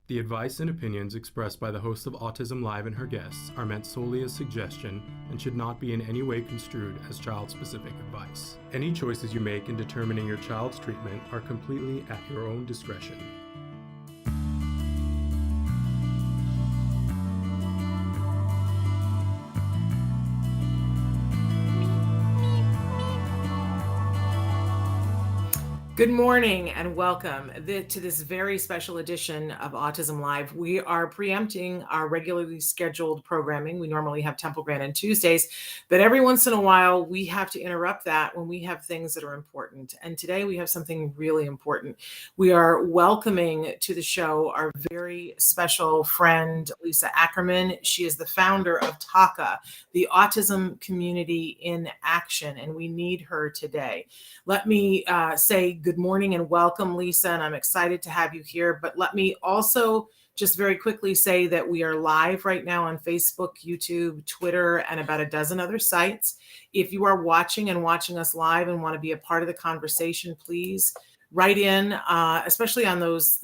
The advice and opinions expressed by the host of Autism Live and her guests are meant solely as suggestion and should not be in any way construed as child-specific advice. Any choices you make in determining your child's treatment are completely at your own discretion. Good morning and welcome to this very special edition of Autism Live. We are preempting our regularly scheduled programming. We normally have Temple Grant on Tuesdays, but every once in a while we have to interrupt that when we have things that are important. And today we have something really important. We are welcoming to the show our very special friend, Lisa Ackerman. She is the founder of TACA, the Autism Community in Action, and we need her today. Let me say good morning and welcome, Lisa, and I'm excited to have you here. But let me also just very quickly say that we are live right now on Facebook, YouTube, Twitter, and about a dozen other sites. If you are watching us live and want to be a part of the conversation, please write in, especially on those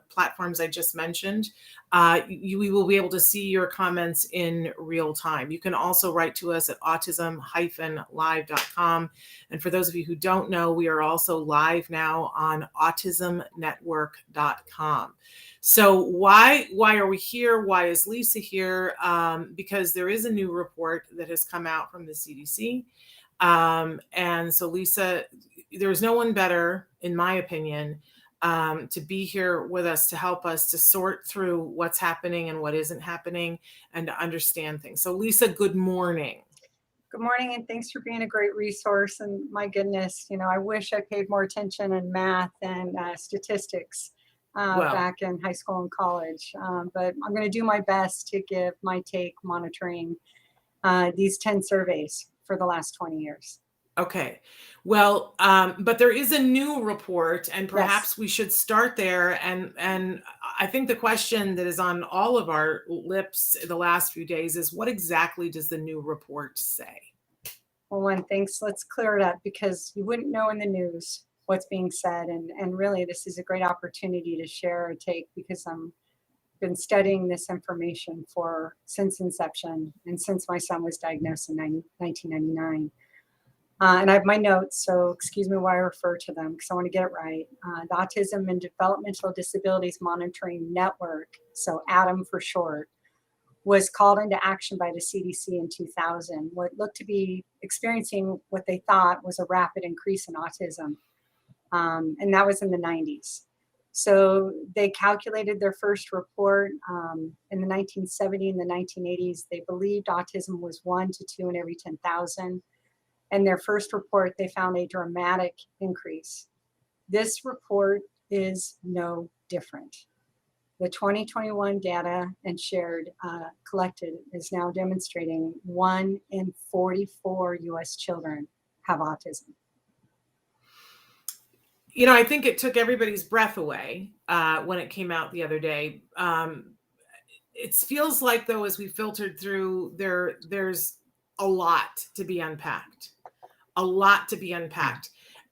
platforms I just mentioned. We will be able to see your comments in real time. You can also write to us at autism-live.com. And for those of you who don't know, we are also live now on autismnetwork.com. So why are we here? Why is Lisa here? Because there is a new report that has come out from the CDC. And so Lisa, there's no one better, in my opinion, to be here with us to help us to sort through what's happening and what isn't happening and to understand things. So Lisa, good morning. Good morning, and thanks for being a great resource. And my goodness, I wish I paid more attention in math and statistics back in high school and college. But I'm going to do my best to give my take monitoring these 10 surveys for the last 20 years. Okay. Well, but there is a new report, and perhaps we should start there. And I think the question that is on all of our lips the last few days is, what exactly does the new report say? Well, thanks. Let's clear it up, because you wouldn't know in the news what's being said. And really, this is a great opportunity to share a take, because I've been studying this information since inception and since my son was diagnosed in 1999. And I have my notes, so excuse me while I refer to them, because I want to get it right. The Autism and Developmental Disabilities Monitoring Network, so ADDM for short, was called into action by the CDC in 2000. What looked to be experiencing what they thought was a rapid increase in autism. And that was in the 90s. So they calculated their first report in the 1970s and the 1980s. They believed autism was 1 to 2 in every 10,000. And their first report, they found a dramatic increase. This report is no different. The 2021 data and collected is now demonstrating 1 in 44 US children have autism. I think it took everybody's breath away when it came out the other day. It feels like, though, as we filtered through, there's a lot to be unpacked.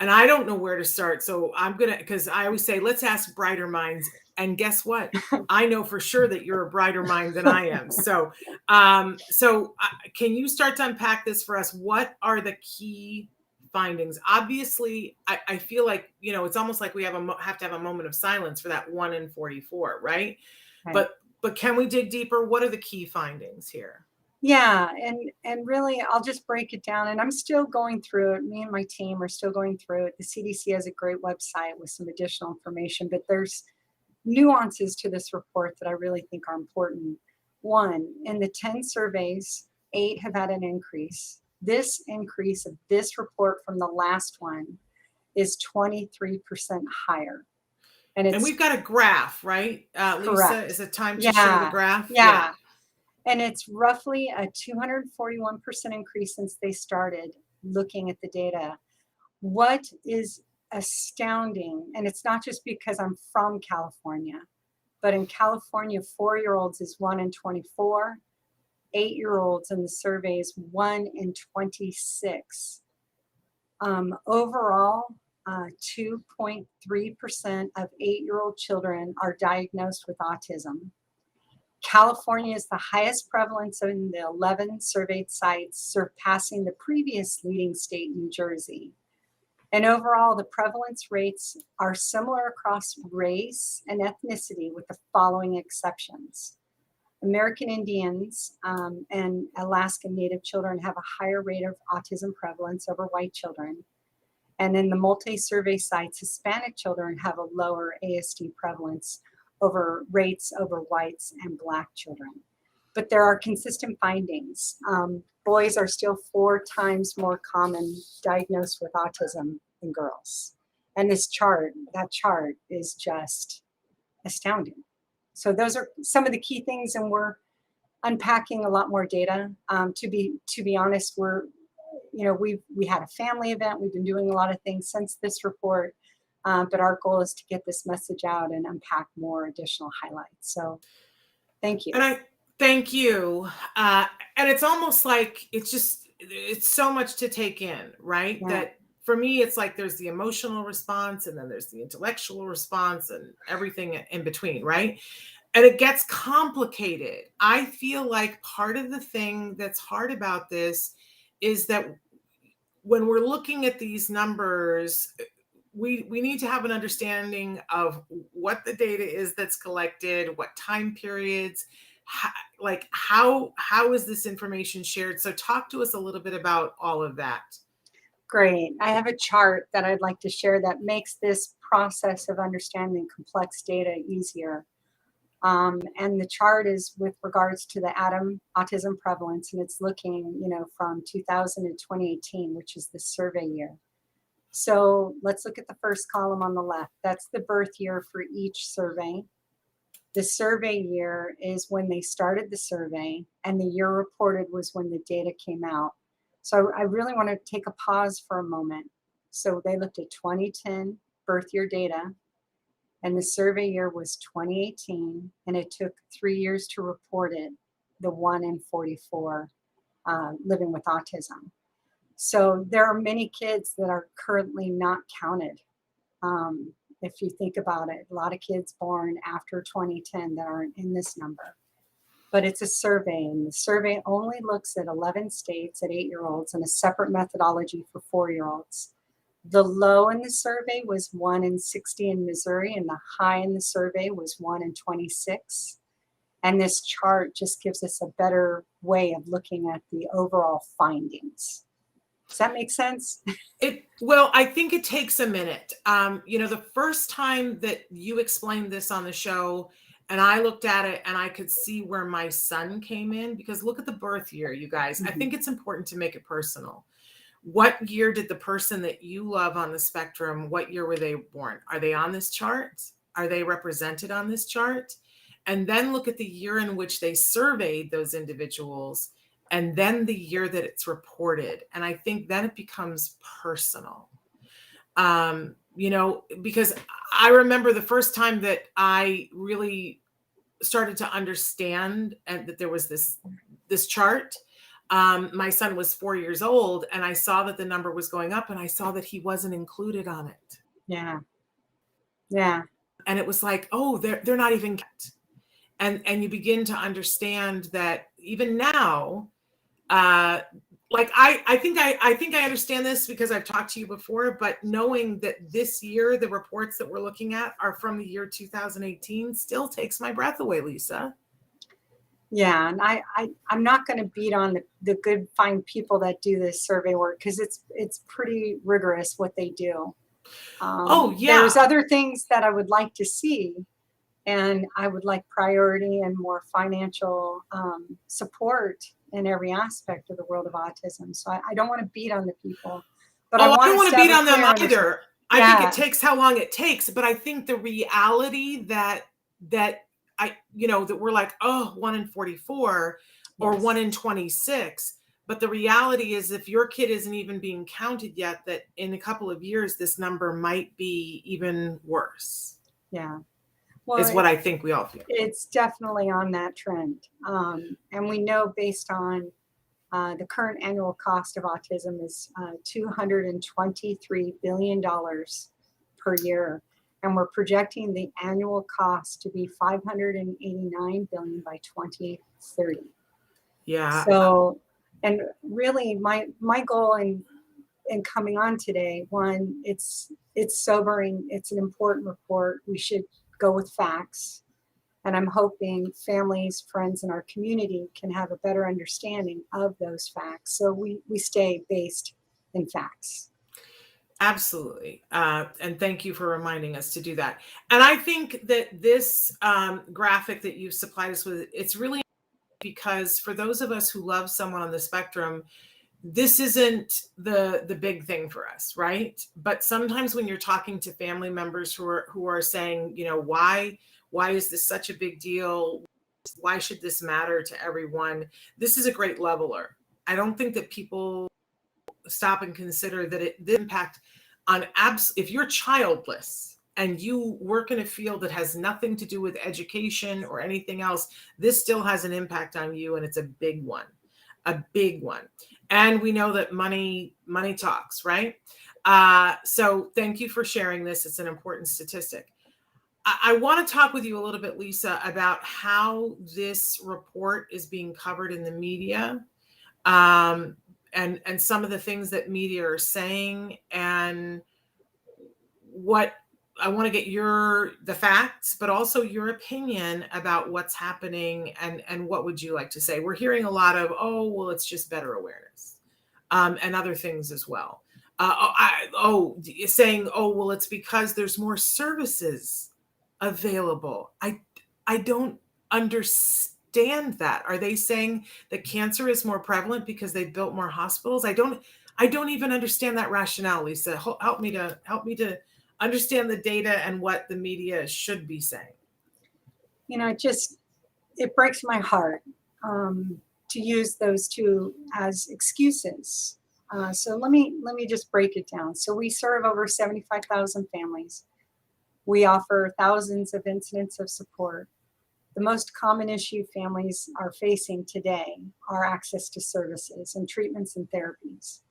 And I don't know where to start. So because I always say, let's ask brighter minds. And guess what? I know for sure that you're a brighter mind than I am. So can you start to unpack this for us? What are the key findings? Obviously, I feel like, it's almost like we have to have a moment of silence for that 1 in 44, right? But can we dig deeper? What are the key findings here? Yeah, and really, I'll just break it down. And I'm still going through it. Me and my team are still going through it. The CDC has a great website with some additional information, but there's nuances to this report that I really think are important. 1, in the 10 surveys, 8 have had an increase. This increase of this report from the last one is 23% higher. And we've got a graph, right? Lisa, correct. is it time to show the graph? Yeah. And it's roughly a 241% increase since they started looking at the data. What is astounding, and it's not just because I'm from California, but in California, 4-year-olds is 1 in 24, 8-year-olds in the surveys, 1 in 26. Overall, 2.3% of 8-year-old children are diagnosed with autism. California is the highest prevalence in the 11 surveyed sites, surpassing the previous leading state, New Jersey. And overall, the prevalence rates are similar across race and ethnicity, with the following exceptions. American Indians and Alaskan Native children have a higher rate of autism prevalence over white children. And in the multi-survey sites, Hispanic children have a lower ASD prevalence rates over whites and Black children. But there are consistent findings. Boys are still 4 times more common diagnosed with autism than girls. And that chart is just astounding. So those are some of the key things, and we're unpacking a lot more data. To be honest, we had a family event. We've been doing a lot of things since this report, but our goal is to get this message out and unpack more additional highlights. So thank you. And I thank you. And it's almost like it's so much to take in, right? Yeah. That for me, it's like there's the emotional response, and then there's the intellectual response, and everything in between, right? And it gets complicated. I feel like part of the thing that's hard about this is that when we're looking at these numbers, we need to have an understanding of what the data is that's collected, what time periods, how is this information shared? So talk to us a little bit about all of that. Great. I have a chart that I'd like to share that makes this process of understanding complex data easier. And the chart is with regards to the autism prevalence, and it's looking, from 2000 to 2018, which is the survey year. So let's look at the first column on the left. That's the birth year for each survey. The survey year is when they started the survey, and the year reported was when the data came out. So I really want to take a pause for a moment. So they looked at 2010 birth year data, and the survey year was 2018, and it took 3 years to report it, the 1 in 44 living with autism. So there are many kids that are currently not counted. If you think about it, a lot of kids born after 2010 that aren't in this number. But it's a survey, and the survey only looks at 11 states at 8-year-olds and a separate methodology for 4-year-olds. The low in the survey was 1 in 60 in Missouri, and the high in the survey was 1 in 26. And this chart just gives us a better way of looking at the overall findings. Does that make sense? Well, I think it takes a minute. The first time that you explained this on the show, and I looked at it and I could see where my son came in, because look at the birth year, you guys. Mm-hmm. I think it's important to make it personal. What year did the person that you love on the spectrum, what year were they born? Are they on this chart? Are they represented on this chart? And then look at the year in which they surveyed those individuals, and then the year that it's reported. And I think then it becomes personal. Because I remember the first time that I really started to understand and that there was this chart. My son was 4 years old, and I saw that the number was going up, and I saw that he wasn't included on it. Yeah. Yeah. And it was like, oh, they're not even kept. And you begin to understand that even now, I think I understand this because I've talked to you before, but knowing that this year, the reports that we're looking at are from the year 2018 still takes my breath away, Lisa. Yeah. And I'm not going to beat on the good, fine people that do this survey work, because it's pretty rigorous what they do. There's other things that I would like to see, and I would like priority and more financial support in every aspect of the world of autism. So I don't want to beat on the people, but I don't want to beat on them either. I think it takes how long it takes, but I think the reality that we're like, 1 in 44 or yes, 1 in 26. But the reality is, if your kid isn't even being counted yet, that in a couple of years, this number might be even worse. Yeah. Well, is what I think we all feel. It's definitely on that trend. And we know based on The current annual cost of autism is $223 billion per year. And we're projecting the annual cost to be $589 billion by 2030. Yeah. So, and really my goal in coming on today, one, it's sobering. It's an important report. We should go with facts. And I'm hoping families, friends in our community can have a better understanding of those facts. So we stay based in facts. Absolutely. And thank you for reminding us to do that. And I think that this graphic that you've supplied us with, it's really because for those of us who love someone on the spectrum, this isn't the big thing for us, right? But sometimes when you're talking to family members who are saying, you know, why is this such a big deal? Why should this matter to everyone? This is a great leveler. I don't think that people stop and consider that the impact on if you're childless and you work in a field that has nothing to do with education or anything else, this still has an impact on you, and it's a big one. And we know that money talks, right? So thank you for sharing this. It's an important statistic. I want to talk with you a little bit, Lisa, about how this report is being covered in the media, and some of the things that media are saying, and what I want to get the facts, but also your opinion about what's happening, and what would you like to say? We're hearing a lot of, oh, well, it's just better awareness, and other things as well. Saying, oh, well, it's because there's more services available. I don't understand that. Are they saying that cancer is more prevalent because they built more hospitals? I don't even understand that rationale, Lisa. Help me to understand the data and what the media should be saying. You know, it breaks my heart to use those two as excuses. So let me just break it down. So we serve over 75,000 families. We offer thousands of incidents of support. The most common issue families are facing today are access to services and treatments and therapies.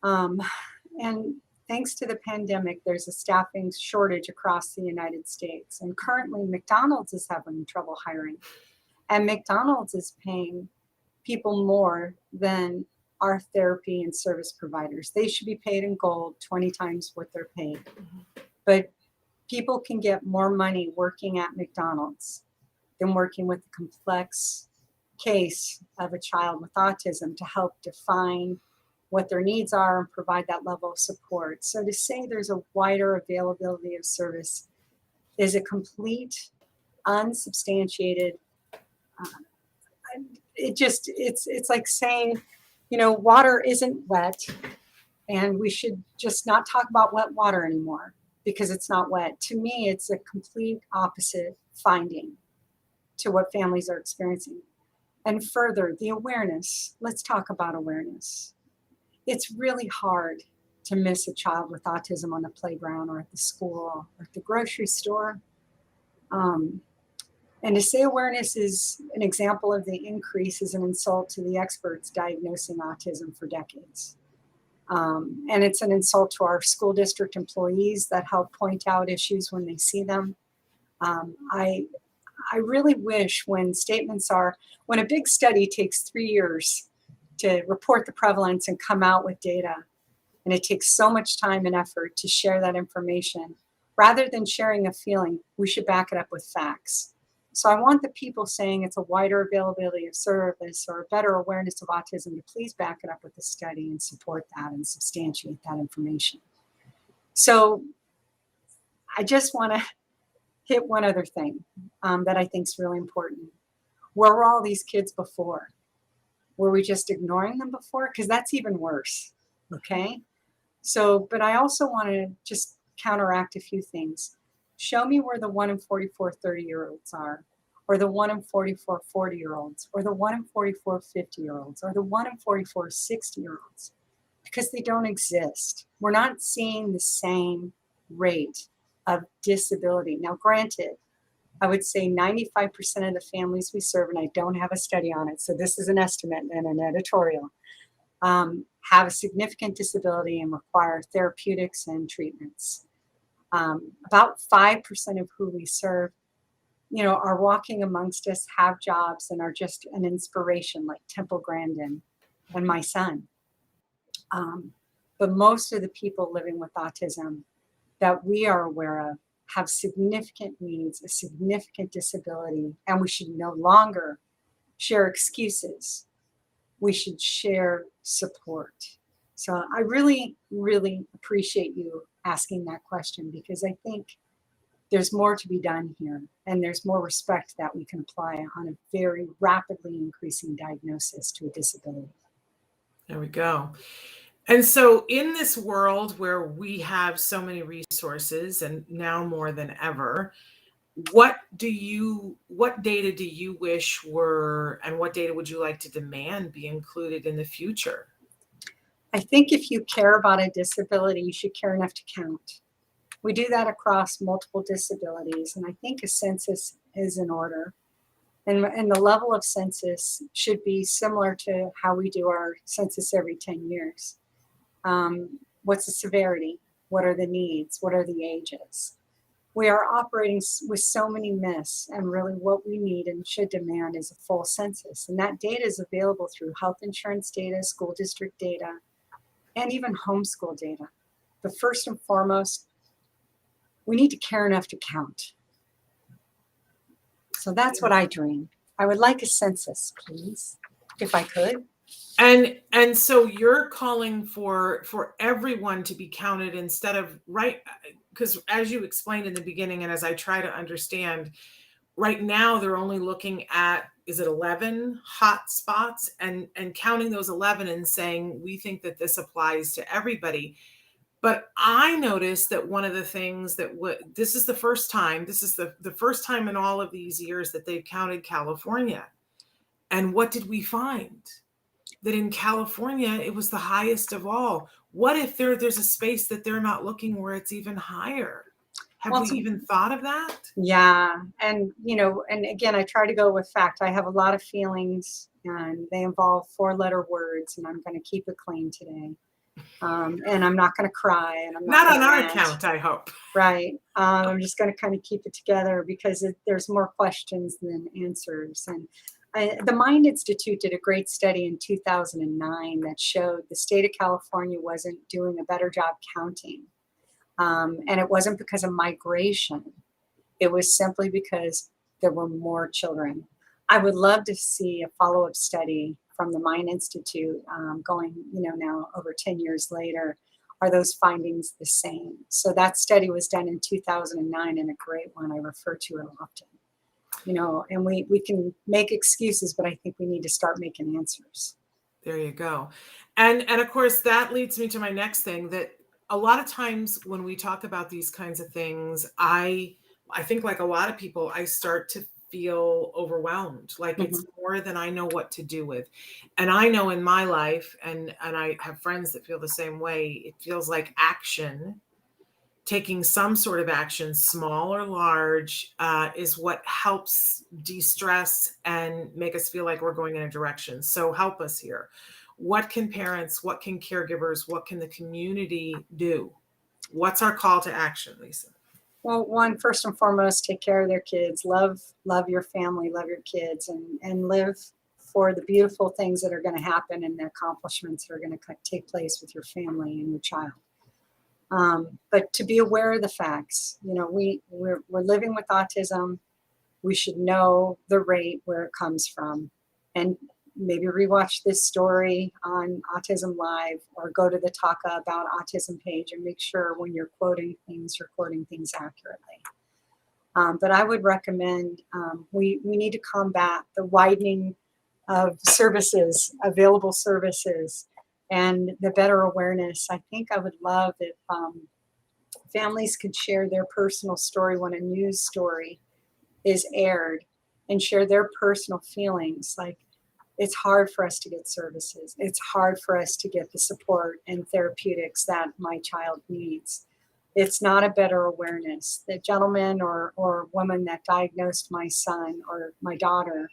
And thanks to the pandemic, there's a staffing shortage across the United States. And currently, McDonald's is having trouble hiring. And McDonald's is paying people more than our therapy and service providers. They should be paid in gold 20 times what they're paid. But people can get more money working at McDonald's than working with the complex case of a child with autism to help define what their needs are and provide that level of support. So to say there's a wider availability of service is a complete, unsubstantiated, it's like saying, you know, water isn't wet, and we should just not talk about wet water anymore because it's not wet. To me, it's a complete opposite finding to what families are experiencing. And further, the awareness. Let's talk about awareness. It's really hard to miss a child with autism on the playground or at the school or at the grocery store. And to say awareness is an example of the increase is an insult to the experts diagnosing autism for decades. And it's an insult to our school district employees that help point out issues when they see them. I really wish when a big study takes 3 years to report the prevalence and come out with data, and it takes so much time and effort to share that information, rather than sharing a feeling, we should back it up with facts. So I want the people saying it's a wider availability of service or a better awareness of autism to please back it up with the study and support that and substantiate that information. So I just want to hit one other thing that I think is really important. Where were all these kids before? Were we just ignoring them before? Because that's even worse, okay? So, but I also want to just counteract a few things. Show me where the 1 in 44 30-year-olds are, or the 1 in 44 40-year-olds, or the 1 in 44 50-year-olds, or the 1 in 44 60-year-olds, because they don't exist. We're not seeing the same rate of disability. Now, granted, I would say 95% of the families we serve, and I don't have a study on it, so this is an estimate and an editorial, have a significant disability and require therapeutics and treatments. About 5% of who we serve, are walking amongst us, have jobs, and are just an inspiration, like Temple Grandin and my son. But most of the people living with autism that we are aware of have significant needs, a significant disability, and we should no longer share excuses. We should share support. So I really, really appreciate you asking that question, because I think there's more to be done here, and there's more respect that we can apply on a very rapidly increasing diagnosis to a disability. There we go. And so in this world where we have so many resources, and now more than ever, what data do you wish were, and what data would you like to demand be included in the future? I think if you care about a disability, you should care enough to count. We do that across multiple disabilities, and I think a census is in order. And the level of census should be similar to how we do our census every 10 years. What's the severity? What are the needs? What are the ages? We are operating with so many myths, and really what we need and should demand is a full census. And that data is available through health insurance data, school district data, and even homeschool data. But first and foremost, we need to care enough to count. So that's what I dream. I would like a census, please, if I could. And so you're calling for everyone to be counted instead of, right? Because as you explained in the beginning, and as I try to understand, right now they're only looking at, is it 11 hot spots, and counting those 11 and saying, we think that this applies to everybody. But I noticed that one of the things that this is the first time in all of these years that they've counted California. And what did we find? That in California, it was the highest of all. What if there's a space that they're not looking where it's even higher? Have we even thought of that? Yeah. And, and again, I try to go with fact. I have a lot of feelings, and they involve 4-letter words, and I'm going to keep it clean today. And I'm not going to cry, and I'm not on our rant. account, I hope. Right. I'm just going to kind of keep it together, because there's more questions than answers. And the Mind Institute did a great study in 2009 that showed the state of California wasn't doing a better job counting. And it wasn't because of migration. It was simply because there were more children. I would love to see a follow-up study from the Mind Institute going, now over 10 years later. Are those findings the same? So that study was done in 2009, and a great one. I refer to it often. And we can make excuses, but I think we need to start making answers. There you go. And of course, that leads me to my next thing, that a lot of times when we talk about these kinds of things, I think, like a lot of people, I start to feel overwhelmed, like it's more than I know what to do with. And I know in my life, and I have friends that feel the same way, it feels like action, taking some sort of action, small or large, is what helps de-stress and make us feel like we're going in a direction. So help us here. What can parents, what can caregivers, what can the community do? What's our call to action, Lisa? Well, one, first and foremost, take care of their kids, love your family, love your kids, and live for the beautiful things that are going to happen and the accomplishments that are going to take place with your family and your child. But to be aware of the facts, we're living with autism. We should know the rate, where it comes from, and maybe rewatch this story on Autism Live, or go to the TACA About Autism page and make sure when you're quoting things, you're quoting things accurately. But I would recommend, we need to combat the widening of services, available services, and the better awareness. I think I would love if families could share their personal story when a news story is aired, and share their personal feelings. Like, it's hard for us to get services. It's hard for us to get the support and therapeutics that my child needs. It's not a better awareness. The gentleman or woman that diagnosed my son or my daughter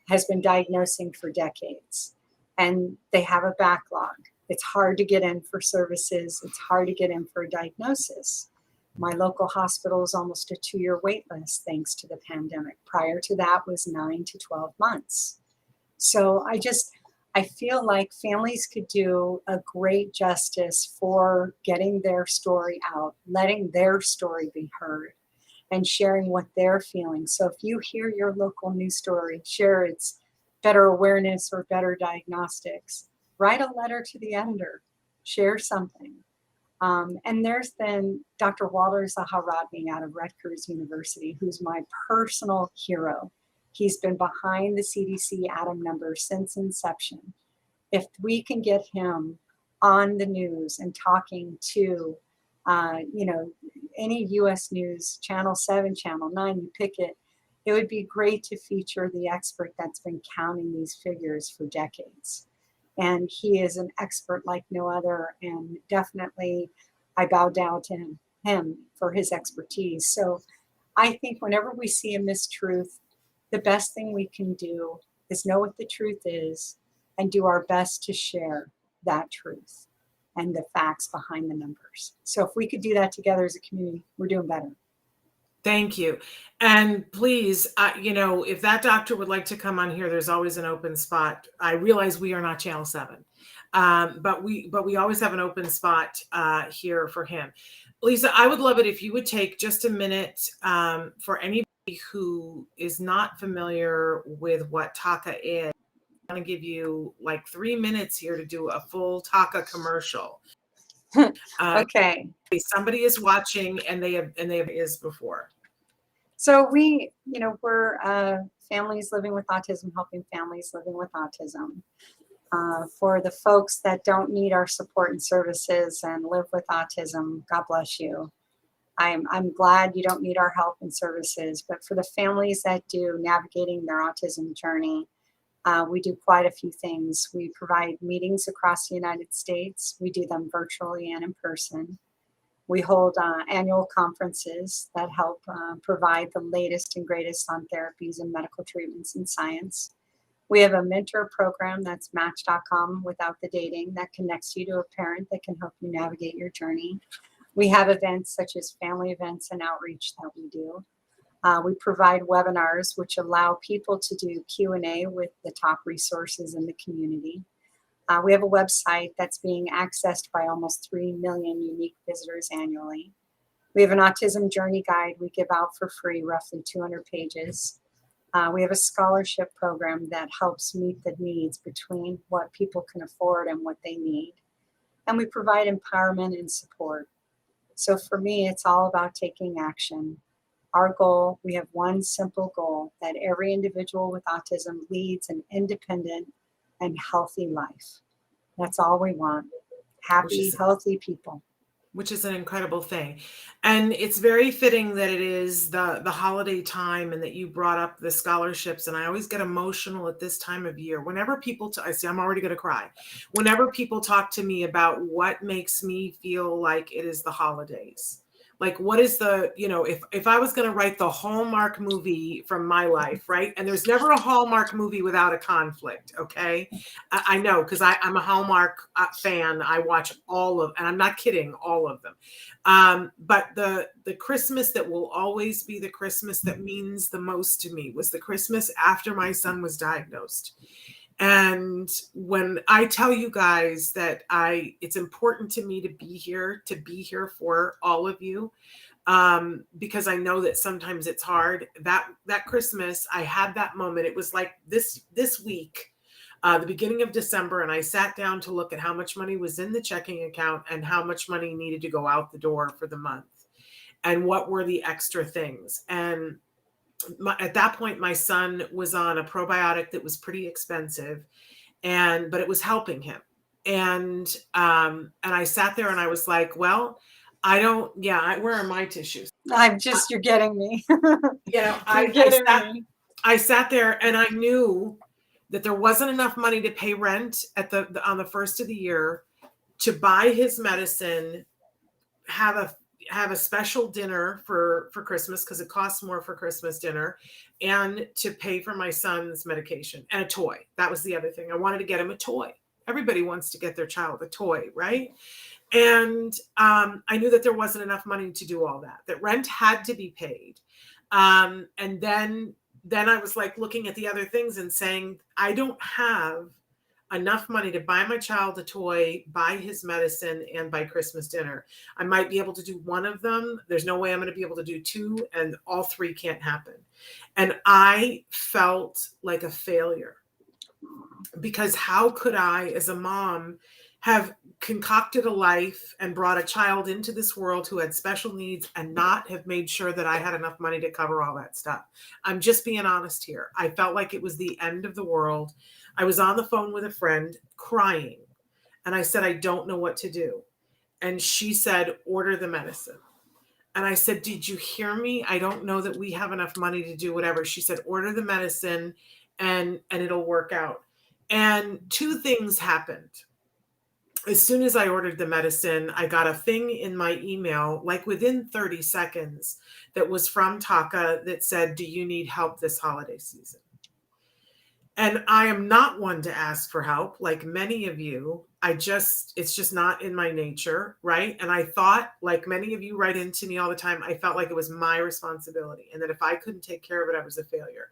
has been diagnosing for decades, and they have a backlog. It's hard to get in for services. It's hard to get in for a diagnosis. My local hospital is almost a 2-year wait list thanks to the pandemic. Prior to that was 9 to 12 months. So I feel like families could do a great justice for getting their story out, letting their story be heard, and sharing what they're feeling. So if you hear your local news story, share its better awareness or better diagnostics. Write a letter to the editor, share something. And there's been Dr. Walter Zaharodny out of Rutgers University, who's my personal hero. He's been behind the CDC ATOM numbers since inception. If we can get him on the news and talking to, any U.S. news, Channel 7, Channel 9, you pick it, it would be great to feature the expert that's been counting these figures for decades. And he is an expert like no other, and definitely I bow down to him for his expertise. So I think whenever we see a mistruth, the best thing we can do is know what the truth is and do our best to share that truth and the facts behind the numbers. So if we could do that together as a community, we're doing better. Thank you. And please, if that doctor would like to come on here, there's always an open spot. I realize we are not Channel 7, but we always have an open spot here for him. Lisa, I would love it if you would take just a minute for anybody who is not familiar with what TACA is. I'm going to give you like 3 minutes here to do a full TACA commercial. Okay. Somebody is watching and they have is before. So we're families living with autism, helping families living with autism. For the folks that don't need our support and services and live with autism, God bless you. I'm glad you don't need our help and services, but for the families that do, navigating their autism journey, we do quite a few things. We provide meetings across the United States. We do them virtually and in person. We hold annual conferences that help provide the latest and greatest on therapies and medical treatments and science. We have a mentor program that's Match.com without the dating that connects you to a parent that can help you navigate your journey. We have events such as family events and outreach that we do. We provide webinars which allow people to do Q&A with the top resources in the community. We have a website that's being accessed by almost 3 million unique visitors annually. We have an autism journey guide we give out for free, roughly 200 pages. We have a scholarship program that helps meet the needs between what people can afford and what they need. And we provide empowerment and support. So for me, it's all about taking action. Our goal, we have one simple goal, that every individual with autism leads an independent and healthy life. That's all we want. Happy, healthy people. Which is an incredible thing. And it's very fitting that it is the holiday time and that you brought up the scholarships. And I always get emotional at this time of year. Whenever people, I see I'm already going to cry. Whenever people talk to me about what makes me feel like it is the holidays. Like, what is the, if I was going to write the Hallmark movie from my life, right? And there's never a Hallmark movie without a conflict, okay? I know, because I'm a Hallmark fan. I watch all of, and I'm not kidding, all of them. But the Christmas that will always be the Christmas that means the most to me was the Christmas after my son was diagnosed. And when I tell you guys that it's important to me to be here for all of you, because I know that sometimes it's hard. That Christmas, I had that moment. It was like this week, the beginning of December, and I sat down to look at how much money was in the checking account and how much money needed to go out the door for the month, and what were the extra things. And at that point, my son was on a probiotic that was pretty expensive, but it was helping him. And I sat there and I was like, well, where are my tissues? You're getting me. I sat there and I knew that there wasn't enough money to pay rent on the first of the year, to buy his medicine, have a special dinner for Christmas because it costs more for Christmas dinner, and to pay for my son's medication and a toy. That was the other thing. I wanted to get him a toy. Everybody wants to get their child a toy, right? And I knew that there wasn't enough money to do all that, that rent had to be paid. And then I was like looking at the other things and saying, I don't have enough money to buy my child a toy, buy his medicine, and buy Christmas dinner. I might be able to do one of them. There's no way I'm going to be able to do two, and all three can't happen. And I felt like a failure, because how could I, as a mom, have concocted a life and brought a child into this world who had special needs and not have made sure that I had enough money to cover all that stuff? I'm just being honest here. I felt like it was the end of the world. I was on the phone with a friend crying, and I said, I don't know what to do. And she said, order the medicine. And I said, did you hear me? I don't know that we have enough money to do whatever. She said, order the medicine and it'll work out. And two things happened. As soon as I ordered the medicine, I got a thing in my email, like within 30 seconds, that was from TACA that said, do you need help this holiday season? And I am not one to ask for help, like many of you. It's just not in my nature, right? And I thought, like many of you write into me all the time, I felt like it was my responsibility, and that if I couldn't take care of it, I was a failure.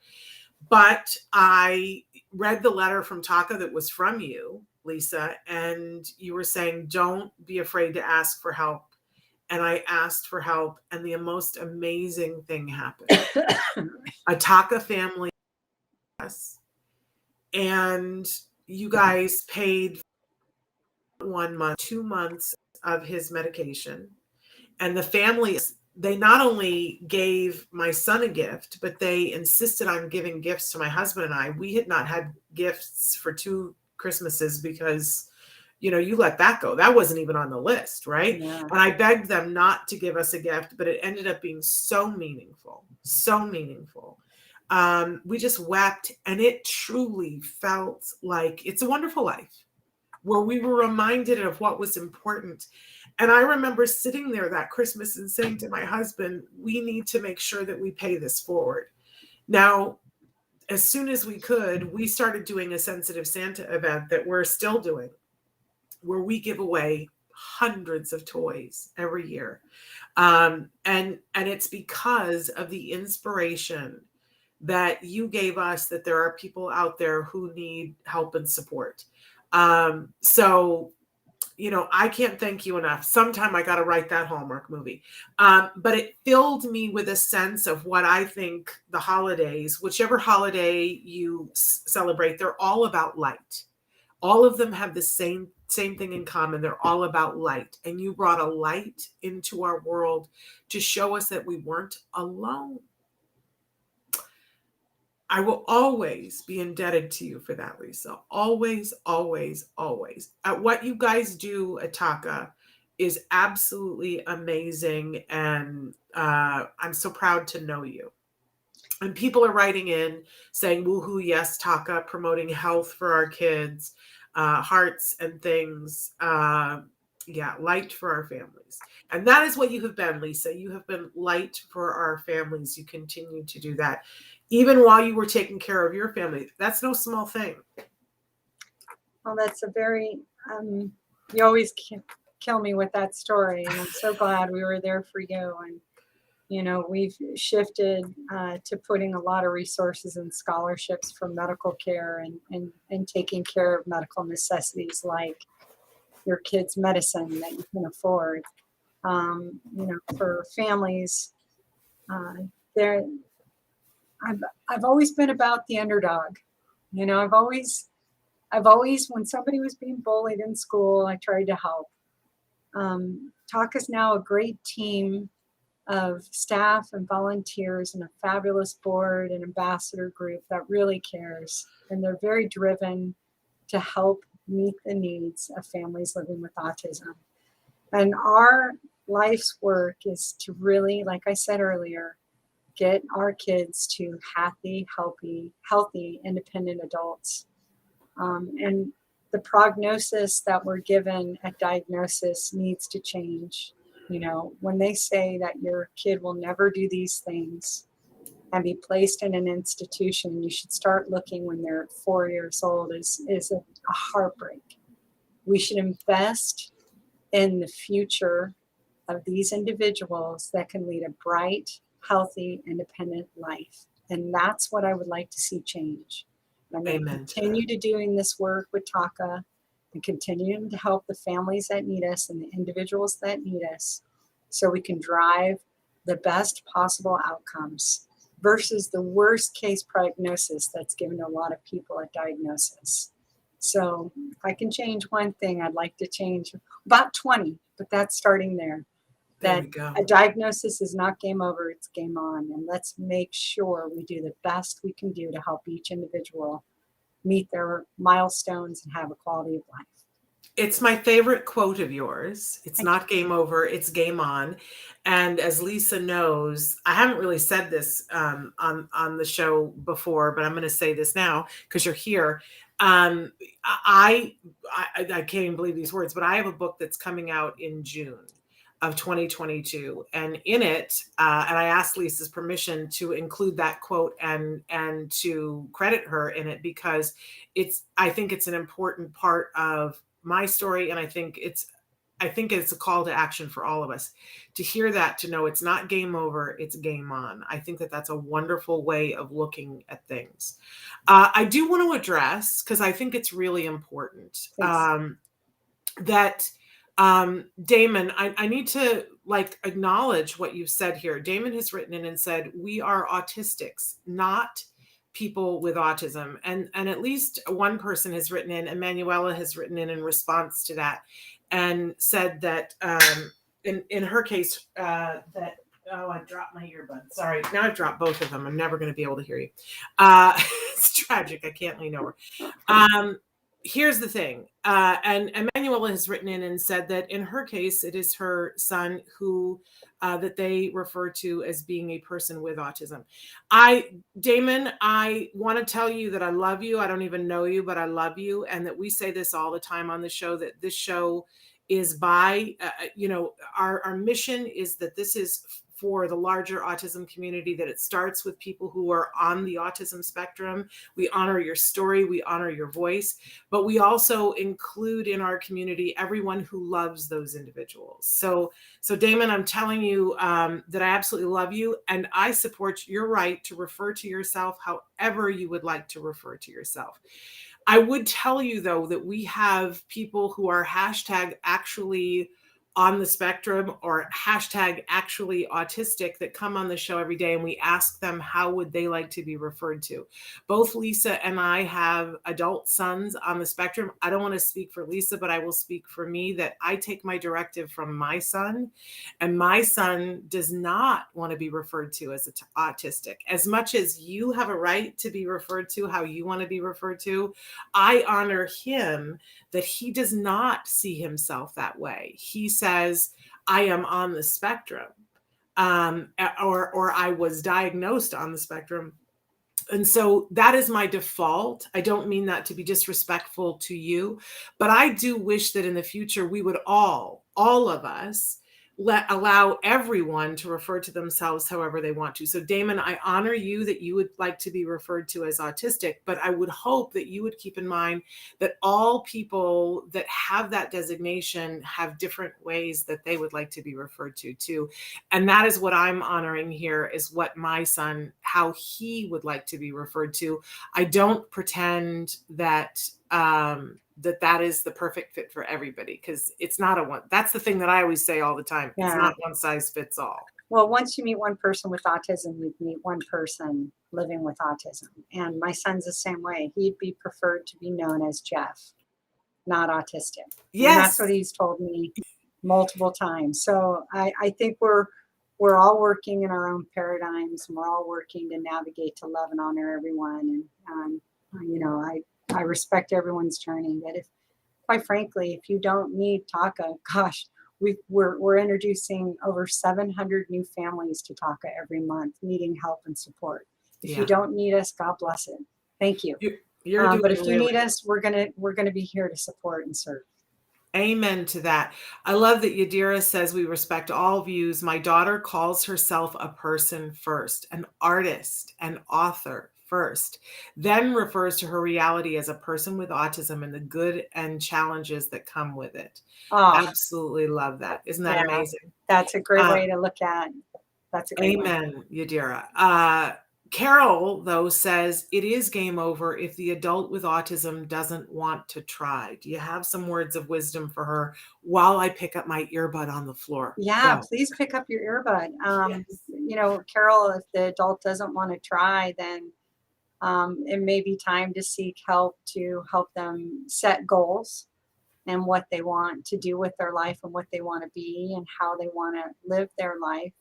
But I read the letter from TACA that was from you, Lisa, and you were saying, don't be afraid to ask for help. And I asked for help, and the most amazing thing happened. A TACA family, and you guys paid 1 month, 2 months of his medication. And the family, they not only gave my son a gift, but they insisted on giving gifts to my husband and I. We had not had gifts for 2 Christmases because, you let that go. That wasn't even on the list, right? Yeah. And I begged them not to give us a gift, but it ended up being so meaningful, so meaningful. We just wept, and it truly felt like It's a Wonderful Life, where we were reminded of what was important. And I remember sitting there that Christmas and saying to my husband, we need to make sure that we pay this forward. Now, as soon as we could, we started doing a Sensitive Santa event that we're still doing, where we give away hundreds of toys every year. And it's because of the inspiration that you gave us, that there are people out there who need help and support. So, I can't thank you enough. Sometime I got to write that Hallmark movie. But it filled me with a sense of what I think the holidays, whichever holiday you celebrate, they're all about light. All of them have the same thing in common. They're all about light. And you brought a light into our world to show us that we weren't alone. I will always be indebted to you for that, Lisa. Always, always, always. What you guys do at TACA is absolutely amazing. And I'm so proud to know you. And people are writing in saying, woohoo, yes, TACA, promoting health for our kids, hearts and things. Light for our families. And that is what you have been, Lisa. You have been light for our families. You continue to do that. Even while you were taking care of your family. That's no small thing. Well, that's a very, you always kill me with that story. And I'm so glad we were there for you. And, we've shifted to putting a lot of resources and scholarships for medical care and taking care of medical necessities like your kids' medicine that you can afford. For families, I've always been about the underdog. I've always, when somebody was being bullied in school, I tried to help. TACA is now a great team of staff and volunteers and a fabulous board and ambassador group that really cares. And they're very driven to help meet the needs of families living with autism. And our life's work is to really, like I said earlier, get our kids to happy, healthy, independent adults. And the prognosis that we're given at diagnosis needs to change. You know, when they say that your kid will never do these things and be placed in an institution, you should start looking when they're 4 years old is a heartbreak. We should invest in the future of these individuals that can lead a bright, healthy, independent life. And that's what I would like to see change. And I'm going to Amen to continue to doing this work with TACA and continuing to help the families that need us and the individuals that need us so we can drive the best possible outcomes versus the worst case prognosis that's given a lot of people a diagnosis. So if I can change one thing, I'd like to change about 20, but that's starting there. There That we go. a diagnosis is not game over, it's game on. And let's make sure we do the best we can do to help each individual meet their milestones and have a quality of life. It's my favorite quote of yours. It's Thank not game over, it's game on. And as Lisa knows, I haven't really said this on the show before, but I'm going to say this now because you're here. I can't even believe these words, but I have a book that's coming out in June of 2022, and in it, and I asked Lisa's permission to include that quote and to credit her in it because I think it's an important part of my story, and I think it's a call to action for all of us to hear that, to know it's not game over, it's game on. I think that that's a wonderful way of looking at things. I do want to address, because I think it's really important, that Damon, I need to acknowledge what you've said here. Damon has written in and said, we are autistics, not people with autism. And at least one person has written in, Emanuela has written in response to that and said that in her case, that, oh, I dropped my earbud. Sorry. Now I've dropped both of them. I'm never going to be able to hear you. It's tragic. I can't lean over. Here's the thing. And Emanuela has written in and said that in her case, it is her son who that they refer to as being a person with autism. Damon, I want to tell you that I love you. I don't even know you, but I love you. And that we say this all the time on the show, that this show is by, our mission is that this is for the larger autism community, that it starts with people who are on the autism spectrum. We honor your story, we honor your voice, but we also include in our community everyone who loves those individuals. So Damon, I'm telling you that I absolutely love you, and I support your right to refer to yourself however you would like to refer to yourself. I would tell you, though, that we have people who are hashtag actually on the spectrum or hashtag actually autistic that come on the show every day, and we ask them how would they like to be referred to. Both Lisa and I have adult sons on the spectrum. I don't want to speak for Lisa, but I will speak for me, that I take my directive from my son, and my son does not want to be referred to as autistic. As much as you have a right to be referred to how you want to be referred to, I honor him that he does not see himself that way. He says, I am on the spectrum, or I was diagnosed on the spectrum. And so that is my default. I don't mean that to be disrespectful to you, but I do wish that in the future we would all of us, allow everyone to refer to themselves however they want to. So Damon, I honor you that you would like to be referred to as autistic, but I would hope that you would keep in mind that all people that have that designation have different ways that they would like to be referred to too. And that is what I'm honoring here, is what my son, how he would like to be referred to. I don't pretend that that is the perfect fit for everybody, because it's not a one. That's the thing that I always say all the time. Yeah. It's not one size fits all. Well, once you meet one person with autism, you meet one person living with autism. And my son's the same way. He'd be preferred to be known as Jeff, not autistic. Yes. And that's what he's told me multiple times. So I think we're all working in our own paradigms, and we're all working to navigate to love and honor everyone. And, I respect everyone's journey. But quite frankly, if you don't need TACA, gosh, we're introducing over 700 new families to TACA every month, needing help and support. If you don't need us, God bless it. Thank you. You're but if you need us, we're gonna be here to support and serve. Amen to that. I love that Yadira says we respect all views. My daughter calls herself a person first, an artist, an author first, then refers to her reality as a person with autism and the good and challenges that come with it. Oh, Absolutely love that. Isn't that yeah, amazing? that's a great Uh, way to look at. That's a great one. Amen, Yadira. Carol, though, says it is game over if the adult with autism doesn't want to try. Do you have some words of wisdom for her while I pick up my earbud on the floor? Yeah, Go. please pick up your earbud. Yes. You know, Carol, if the adult doesn't want to try, then it may be time to seek help to help them set goals and what they want to do with their life and what they want to be and how they want to live their life.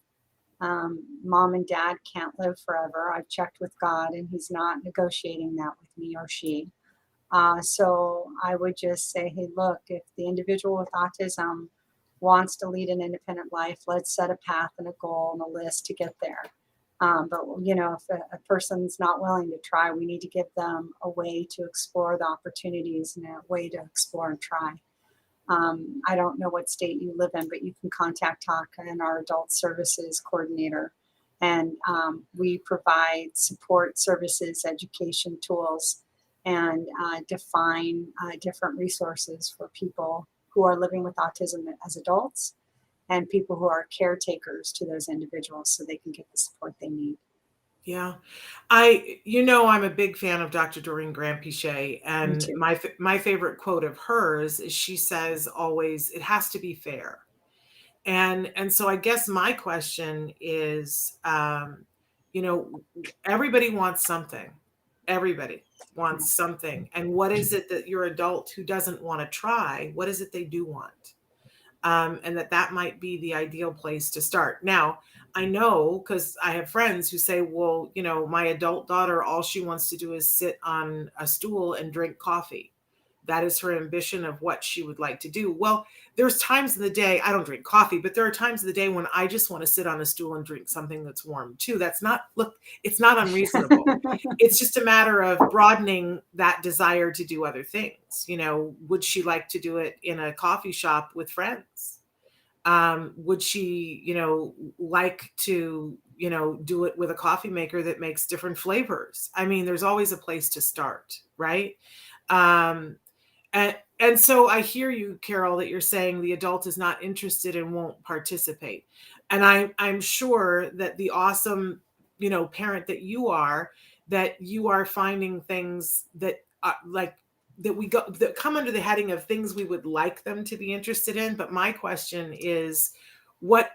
Mom and dad can't live forever. I've checked with God and he's not negotiating that with me or she. So I would just say, hey, look, if the individual with autism wants to lead an independent life, let's set a path and a goal and a list to get there. But you know, if a person's not willing to try, we need to give them a way to explore the opportunities and a way to explore and try. I don't know what state you live in, but you can contact TACA and our adult services coordinator. And we provide support services, education tools, and define different resources for people who are living with autism as adults and people who are caretakers to those individuals so they can get the support they need. Yeah. I'm a big fan of Dr. Doreen Grant-Pichet, Me and too. my favorite quote of hers is she says always, it has to be fair. And so I guess my question is, everybody wants something. Everybody wants something. And what is it that your adult who doesn't want to try, what is it they do want? And that might be the ideal place to start. Now, I know because I have friends who say, well, my adult daughter, all she wants to do is sit on a stool and drink coffee. That is her ambition of what she would like to do. Well, there's times in the day, I don't drink coffee, but there are times of the day when I just want to sit on a stool and drink something that's warm too. It's not unreasonable. It's just a matter of broadening that desire to do other things. Would she like to do it in a coffee shop with friends? Would she, like to, do it with a coffee maker that makes different flavors? I mean, there's always a place to start, right? And so I hear you, Carol, that you're saying the adult is not interested and won't participate. And I'm sure that the awesome, parent that you are finding things that that come under the heading of things we would like them to be interested in. But my question is, what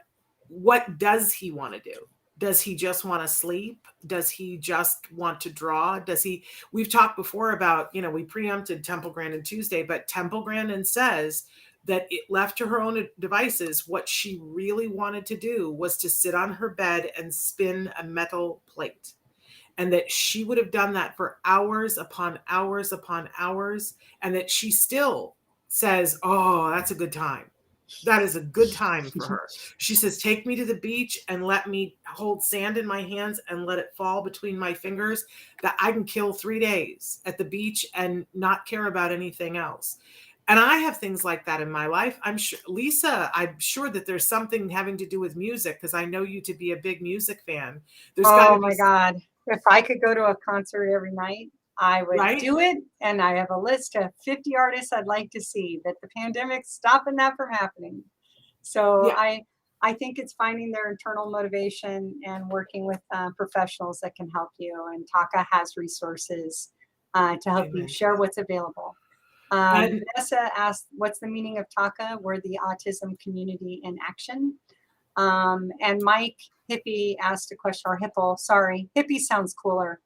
does he want to do? Does he just want to sleep? Does he just want to draw? We've talked before about, we preempted Temple Grandin Tuesday, but Temple Grandin says that it left to her own devices, what she really wanted to do was to sit on her bed and spin a metal plate. And that she would have done that for hours upon hours upon hours. And that she still says, oh, that's a good time. That is a good time for her. She says, take me to the beach and let me hold sand in my hands and let it fall between my fingers, that I can kill 3 days at the beach and not care about anything else. And I have things like that in my life. I'm sure, Lisa, I'm sure that there's something having to do with music, because I know you to be a big music fan. There's got to Oh be, my God. If I could go to a concert every night, I would right? do it. And I have a list of 50 artists I'd like to see, but the pandemic's stopping that from happening. So Yeah. I think it's finding their internal motivation and working with professionals that can help you. And TACA has resources to help you Amen to share that. what's available. And Vanessa asked, what's the meaning of TACA? We're the Autism Community in Action. And Mike Hippie asked a question, or Hipple, sorry, Hippie sounds cooler.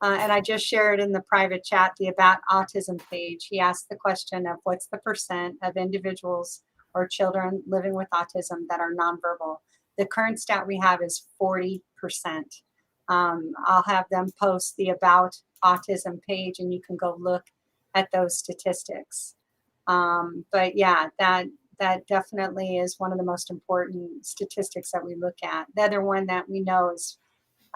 And I just shared in the private chat the About Autism page. He asked the question of what's the percent of individuals or children living with autism that are nonverbal. The current stat we have is 40%. I'll have them post the About Autism page and you can go look at those statistics. But yeah, that definitely is one of the most important statistics that we look at. The other one that we know is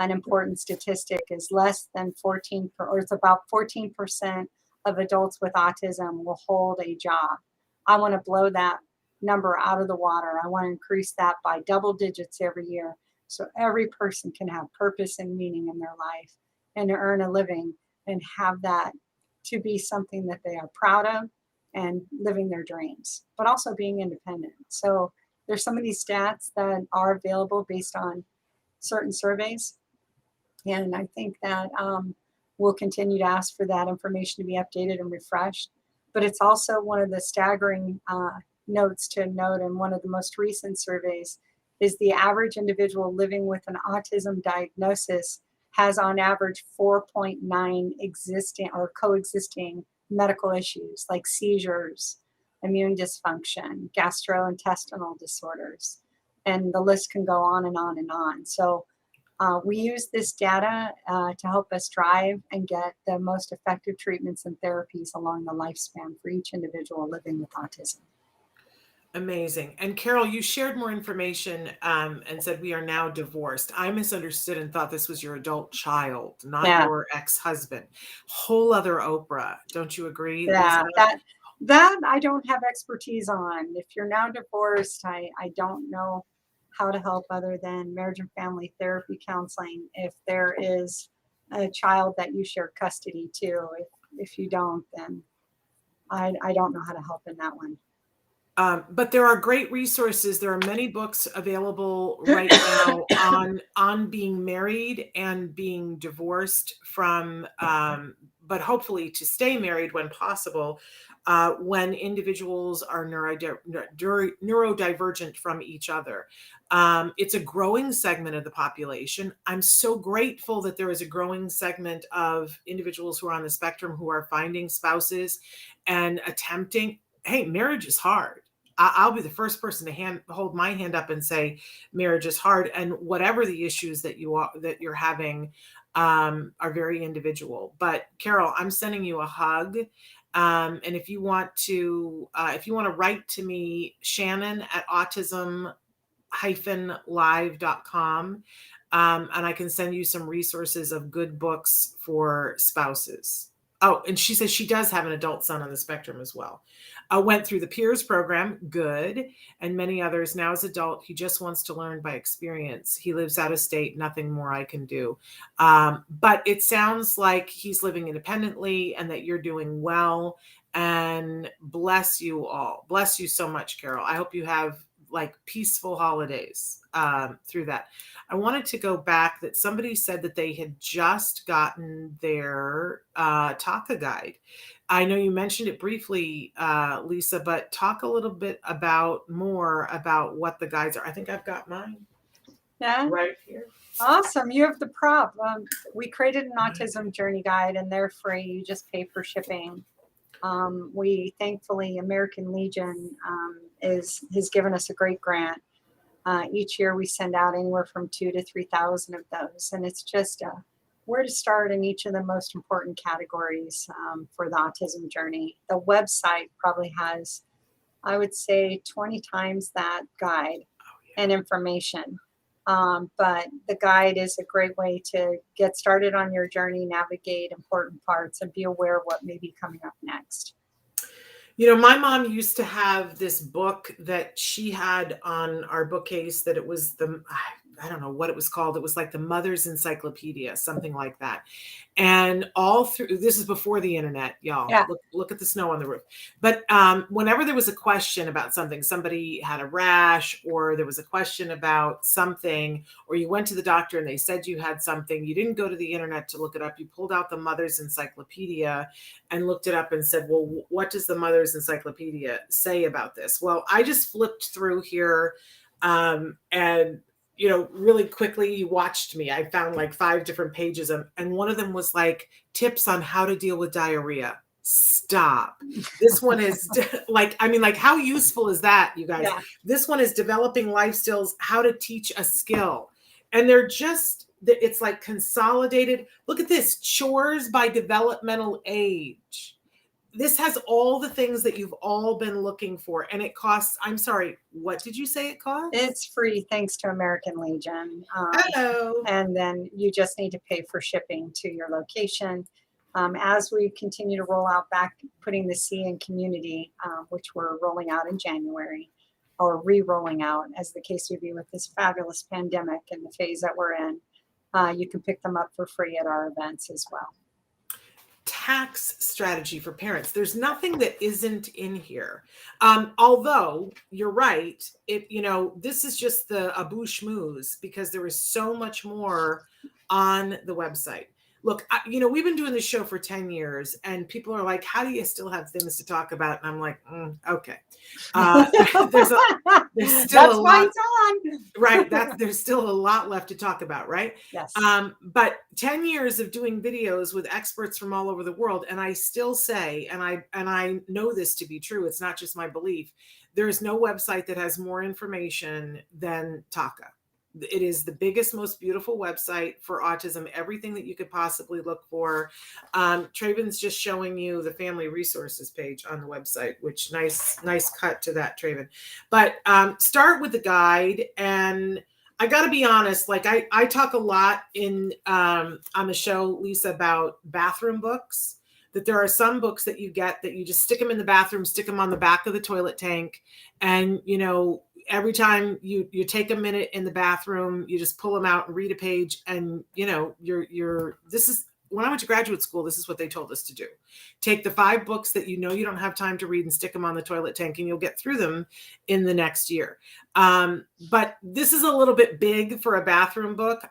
an important statistic is less than 14, or it's about 14% of adults with autism will hold a job. I want to blow that number out of the water. I want to increase that by double digits every year, so every person can have purpose and meaning in their life and earn a living and have that to be something that they are proud of and living their dreams, but also being independent. So there's some of these stats that are available based on certain surveys. And I think that we'll continue to ask for that information to be updated and refreshed. But it's also one of the staggering notes to note in one of the most recent surveys is the average individual living with an autism diagnosis has on average 4.9 existing or coexisting medical issues like seizures, immune dysfunction, gastrointestinal disorders, and the list can go on and on and on. So we use this data to help us drive and get the most effective treatments and therapies along the lifespan for each individual living with autism. Amazing. And Carol, you shared more information and said we are now divorced. I misunderstood and thought this was your adult child, not your ex-husband. Whole other Oprah. Don't you agree? Yeah, that I don't have expertise on. If you're now divorced, I don't know how to help other than marriage and family therapy counseling. If there is a child that you share custody to, if you don't, then I don't know how to help in that one. But there are great resources. There are many books available right now on being married and being divorced from, but hopefully to stay married when possible, when individuals are neurodivergent from each other. It's a growing segment of the population. I'm so grateful that there is a growing segment of individuals who are on the spectrum who are finding spouses and attempting. Hey, marriage is hard. I'll be the first person to hold my hand up and say marriage is hard, and whatever the issues that you're having are very individual. But Carol, I'm sending you a hug, and if you want to write to me, Shannon at autism-live.com, and I can send you some resources of good books for spouses. Oh, and she says she does have an adult son on the spectrum as well. Went through the peers program, good, and many others. Now as adult, he just wants to learn by experience. He lives out of state, nothing more I can do. But it sounds like he's living independently and that you're doing well, and bless you all. Bless you so much, Carol. I hope you have peaceful holidays through that. I wanted to go back that somebody said that they had just gotten their TACA guide. I know you mentioned it briefly, Lisa, but talk a little bit more about what the guides are. I think I've got mine right here. Awesome. You have the prop. We created an autism journey guide and they're free. You just pay for shipping. We thankfully, American Legion has given us a great grant. Each year we send out anywhere from 2,000 to 3,000 of those. And it's just where to start in each of the most important categories for the autism journey. The website probably has, I would say, 20 times that guide and information. But the guide is a great way to get started on your journey, navigate important parts, and be aware of what may be coming up next. You know, my mom used to have this book that she had on our bookcase that it was I don't know what it was called. It was like the Mother's Encyclopedia, something like that. And all through, this is before the internet, y'all. Yeah. Look at the snow on the roof. But whenever there was a question about something, somebody had a rash, or there was a question about something, or you went to the doctor and they said you had something, you didn't go to the internet to look it up. You pulled out the Mother's Encyclopedia and looked it up and said, well, what does the Mother's Encyclopedia say about this? Well, I just flipped through here and really quickly, you watched me. I found like 5 different pages and one of them was like tips on how to deal with diarrhea. Stop. This one is how useful is that, you guys? Yeah. This one is developing life skills, how to teach a skill. And it's like consolidated. Look at this, chores by developmental age. This has all the things that you've all been looking for, and it costs, I'm sorry, what did you say it costs? It's free thanks to American Legion. Hello. And then you just need to pay for shipping to your location. As we continue to roll out back, putting the C in community, which we're rolling out in January, or re-rolling out, as the case would be with this fabulous pandemic and the phase that we're in, you can pick them up for free at our events as well. Tax strategy for parents. There's nothing that isn't in here. Although you're right, this is just the abu schmooze, because there is so much more on the website. Look, we've been doing this show for 10 years and people are like, how do you still have things to talk about? And I'm like, okay. There's still That's a why lot, it's on. right? There's still a lot left to talk about, right? Yes. But 10 years of doing videos with experts from all over the world. And I still say, and I know this to be true, it's not just my belief, there is no website that has more information than TACA. It is the biggest, most beautiful website for autism, everything that you could possibly look for. Traven's just showing you the family resources page on the website, which nice cut to that, Traven. But start with the guide. And I got to be honest, like I talk a lot on the show, Lisa, about bathroom books, that there are some books that you get that you just stick them in the bathroom, stick them on the back of the toilet tank. And, every time you take a minute in the bathroom, you just pull them out and read a page. And, this is, when I went to graduate school, this is what they told us to do. Take the 5 books that you don't have time to read and stick them on the toilet tank, and you'll get through them in the next year. But this is a little bit big for a bathroom book.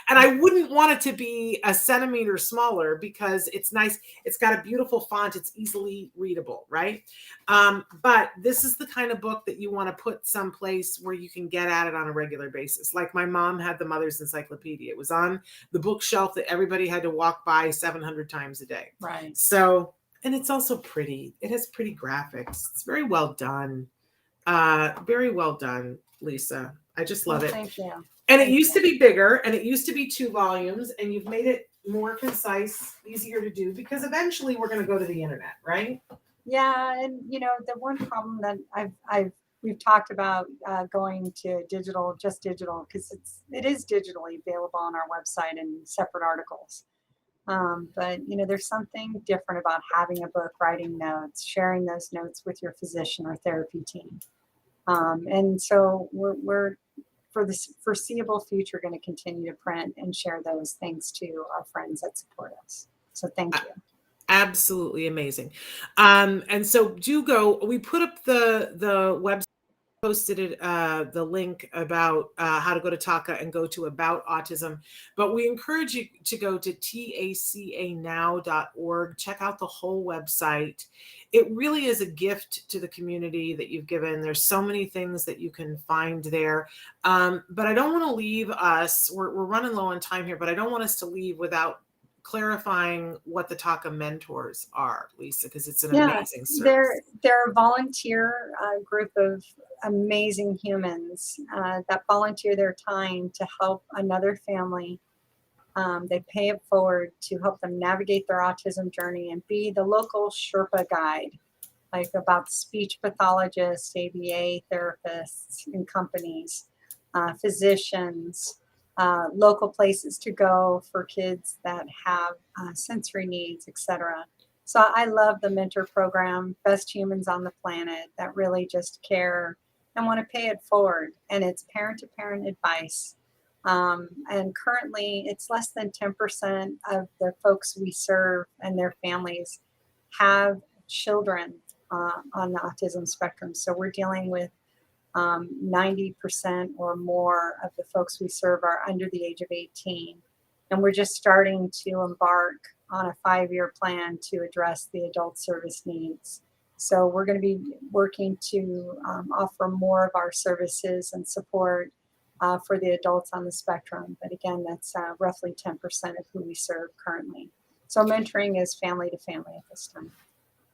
And I wouldn't want it to be a centimeter smaller because it's nice. It's got a beautiful font. It's easily readable, right? But this is the kind of book that you want to put someplace where you can get at it on a regular basis. Like my mom had the Mother's Encyclopedia. It was on the bookshelf that everybody had to walk by 700 times a day. Right. So, and it's also pretty. It has pretty graphics. It's very well done. Very well done, Lisa. I just love it. Thank you. And it used to be bigger, and it used to be 2 volumes, and you've made it more concise, easier to do, because eventually we're going to go to the internet, right? Yeah, and the one problem that we've talked about going to digital, just digital, because it is digitally available on our website in separate articles. But there's something different about having a book, writing notes, sharing those notes with your physician or therapy team. And so we're for the foreseeable future going to continue to print and share those things to our friends that support us. So thank you. Absolutely amazing. And so do go. We put up the website, posted it, the link about how to go to TACA and go to About Autism. But we encourage you to go to tacanow.org. Check out the whole website. It really is a gift to the community that you've given. There's so many things that you can find there. But I don't want to leave us, we're running low on time here, but I don't want us to leave without clarifying what the TACA mentors are, Lisa, because it's an amazing service. They're a volunteer group of amazing humans that volunteer their time to help another family. They pay it forward to help them navigate their autism journey and be the local Sherpa guide, like about speech pathologists, ABA therapists in companies, physicians, local places to go for kids that have sensory needs, etc. So I love the mentor program, best humans on the planet that really just care and want to pay it forward. And it's parent-to-parent advice. And currently it's less than 10% of the folks we serve and their families have children on the autism spectrum. So we're dealing with 90% or more of the folks we serve are under the age of 18. And we're just starting to embark on a 5-year plan to address the adult service needs. So we're going to be working to offer more of our services and support for the adults on the spectrum. But again, that's roughly 10% of who we serve currently. So mentoring is family to family at this time.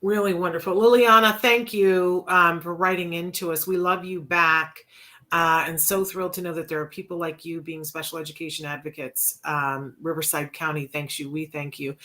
Really wonderful. Liliana, thank you for writing into us. We love you back. And so thrilled to know that there are people like you being special education advocates. Riverside County thanks you. We thank you.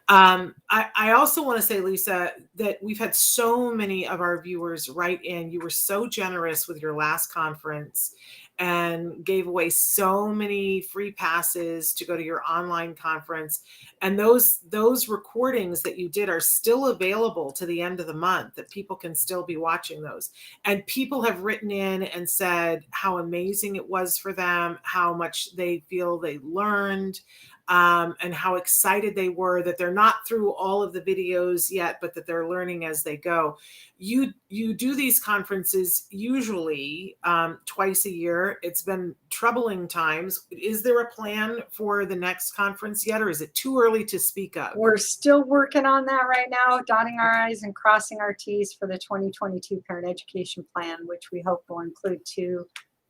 I also want to say, Lisa, that we've had so many of our viewers write in. You were so generous with your last conference. and gave away so many free passes to go to your online conference. And those recordings that you did are still available to the end of the month, that people can still be watching those. And people have written in and said how amazing it was for them, how much they feel they learned, and how excited they were that they're not through all of the videos yet, but that they're learning as they go. You do these conferences usually twice a year. It's been troubling times. Is there a plan for the next conference yet, or is it too early to speak of? We're still working on that right now, dotting our I's and crossing our T's for the 2022 Parent Education Plan, which we hope will include 2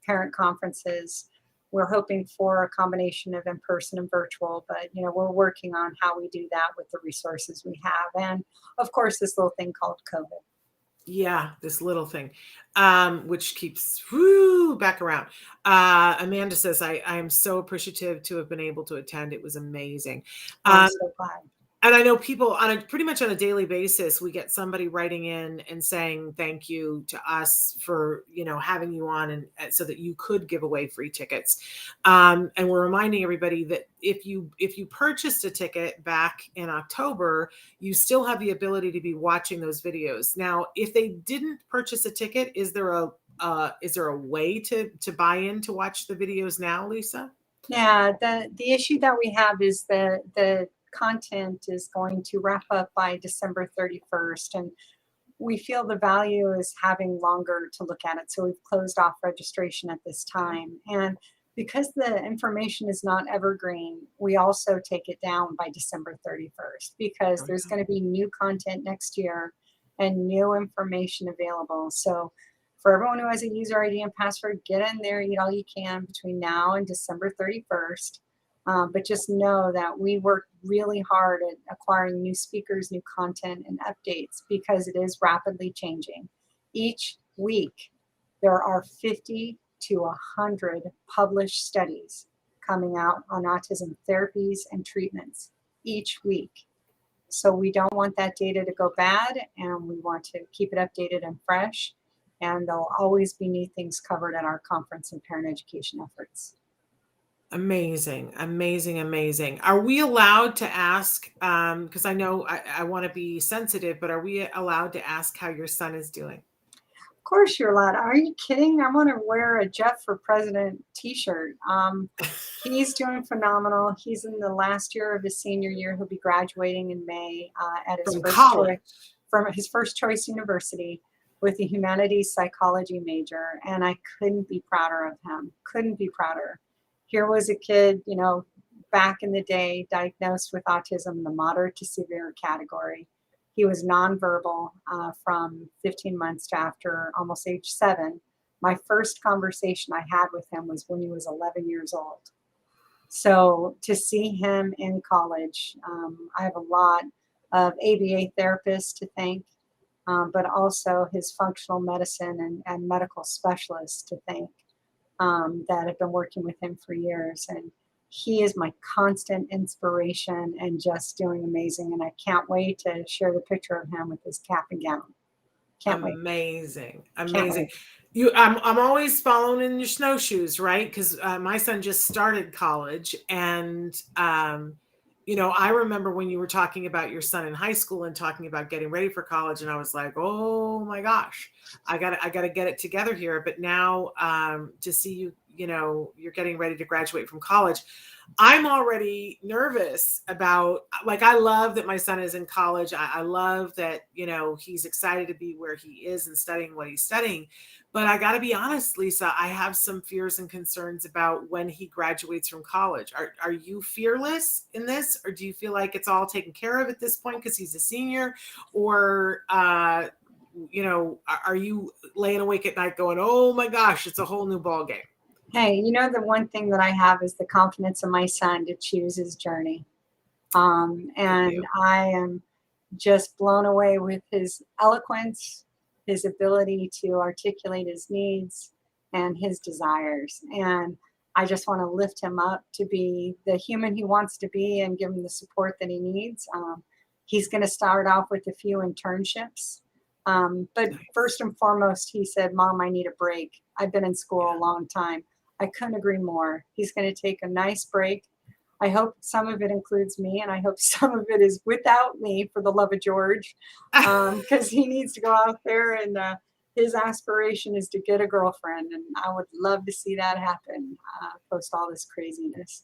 parent conferences. We're hoping for a combination of in-person and virtual, but we're working on how we do that with the resources we have. And of course, this little thing called COVID. Yeah, this little thing, which keeps back around. Amanda says, I am so appreciative to have been able to attend. It was amazing. I'm so glad. And I know people pretty much on a daily basis, we get somebody writing in and saying thank you to us for, having you on, and so that you could give away free tickets. And we're reminding everybody that if you purchased a ticket back in October, you still have the ability to be watching those videos. Now, if they didn't purchase a ticket, is there a way to buy in to watch the videos now, Lisa? Yeah, the issue that we have is the content is going to wrap up by December 31st, and we feel the value is having longer to look at it. So we've closed off registration at this time. And because the information is not evergreen, we also take it down by December 31st, because there's going to be new content next year and new information available. So for everyone who has a user ID and password, get in there, eat all you can between now and December 31st. But just know that we work really hard at acquiring new speakers, new content, and updates, because it is rapidly changing. Each week, there are 50 to 100 published studies coming out on autism therapies and treatments each week. So we don't want that data to go bad, and we want to keep it updated and fresh. And there'll always be new things covered at our conference and parent education efforts. Amazing, amazing, amazing. Are we allowed to ask, because I know I want to be sensitive, but are we allowed to ask how your son is doing? Of course you're allowed. Are you kidding? I want to wear a Jeff for President t-shirt. He's doing phenomenal. He's in the last year of his senior year. He'll be graduating in May at his from his first choice university with a humanities psychology major. And I couldn't be prouder of him. Couldn't be prouder. Here was a kid, back in the day, diagnosed with autism, the moderate to severe category. He was nonverbal from 15 months to after almost age 7. My first conversation I had with him was when he was 11 years old. So to see him in college, I have a lot of ABA therapists to thank, but also his functional medicine and medical specialists to thank. That have been working with him for years, and he is my constant inspiration and just doing amazing. And I can't wait to share the picture of him with his cap and gown. Can't wait. Amazing. Wait. I'm always following in your snowshoes, right? Because my son just started college, and I remember when you were talking about your son in high school and talking about getting ready for college, and I was like, oh my gosh, I gotta get it together here. But now to see you're getting ready to graduate from college, I'm already nervous about, I love that my son is in college. I love that, he's excited to be where he is and studying what he's studying. But I got to be honest, Lisa, I have some fears and concerns about when he graduates from college. Are you fearless in this, or do you feel like it's all taken care of at this point because he's a senior? Or, are you laying awake at night going, oh my gosh, it's a whole new ball game? Hey, the one thing that I have is the confidence in my son to choose his journey. And I am just blown away with his eloquence, his ability to articulate his needs and his desires. And I just want to lift him up to be the human he wants to be and give him the support that he needs. He's going to start off with a few internships. But first and foremost, he said, Mom, I need a break. I've been in school a long time. I couldn't agree more. He's going to take a nice break. I hope some of it includes me, and I hope some of it is without me, for the love of George, because he needs to go out there, and his aspiration is to get a girlfriend, and I would love to see that happen post all this craziness,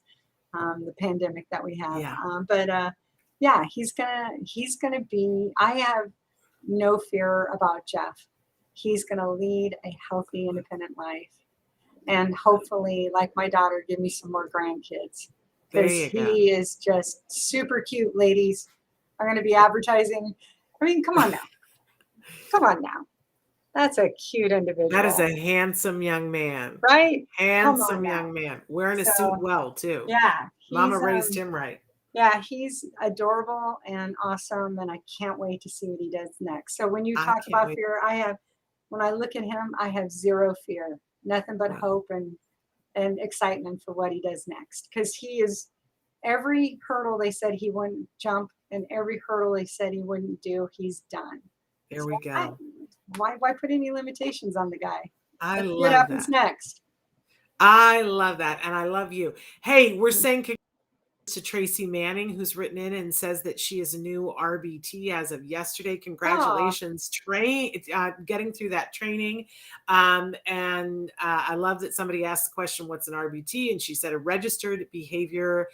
the pandemic that we have. Yeah. Yeah, he's gonna be. I have no fear about Jeff. He's gonna lead a healthy, independent life, and hopefully, like my daughter, give me some more grandkids. There Because you go. he is just super cute, ladies. I'm going to be advertising. I mean, come on now. Come on now. That's a cute individual. That is a handsome young man. Right? Handsome young man. Wearing a suit well, too. Yeah. Mama raised him right. Yeah, he's adorable and awesome, and I can't wait to see what he does next. So when you talk about fear, when I look at him, I have zero fear, nothing but hope and excitement for what he does next, because he is every hurdle they said he wouldn't jump and every hurdle they said he wouldn't do, he's done. There we go. Why put any limitations on the guy? I love what happens next. I love that, and I love you. Hey, we're saying to Tracy Manning, who's written in and says that she is a new RBT as of yesterday. Congratulations, getting through that training. And I love that somebody asked the question, what's an RBT? And she said a registered behavior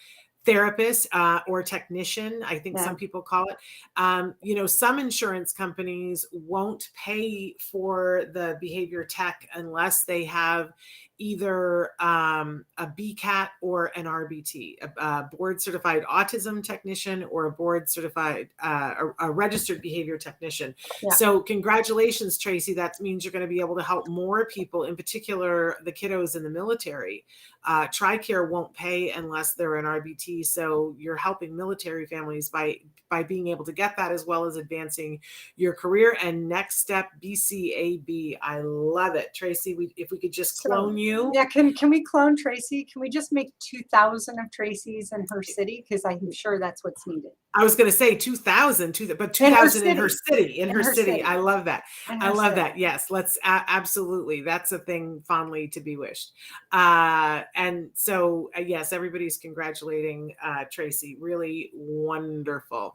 therapist or technician, I think some people call it. Some insurance companies won't pay for the behavior tech unless they have either a BCAT or an RBT, a board certified autism technician, or a board certified, a registered behavior technician. Yeah. So congratulations, Tracy. That means you're going to be able to help more people, in particular the kiddos in the military. TRICARE won't pay unless they're an RBT. So you're helping military families by being able to get that, as well as advancing your career. And next step, BCAB. I love it. Tracy, if we could just clone you. Yeah, can we clone Tracy? Can we just make 2,000 of Tracy's in her city? Because I'm sure that's what's needed. I was going to say 2,000, but 2,000 in her city. In her city. I love that. I love that. Yes, let's absolutely. That's a thing fondly to be wished. And so, yes, everybody's congratulating Tracy. Really wonderful.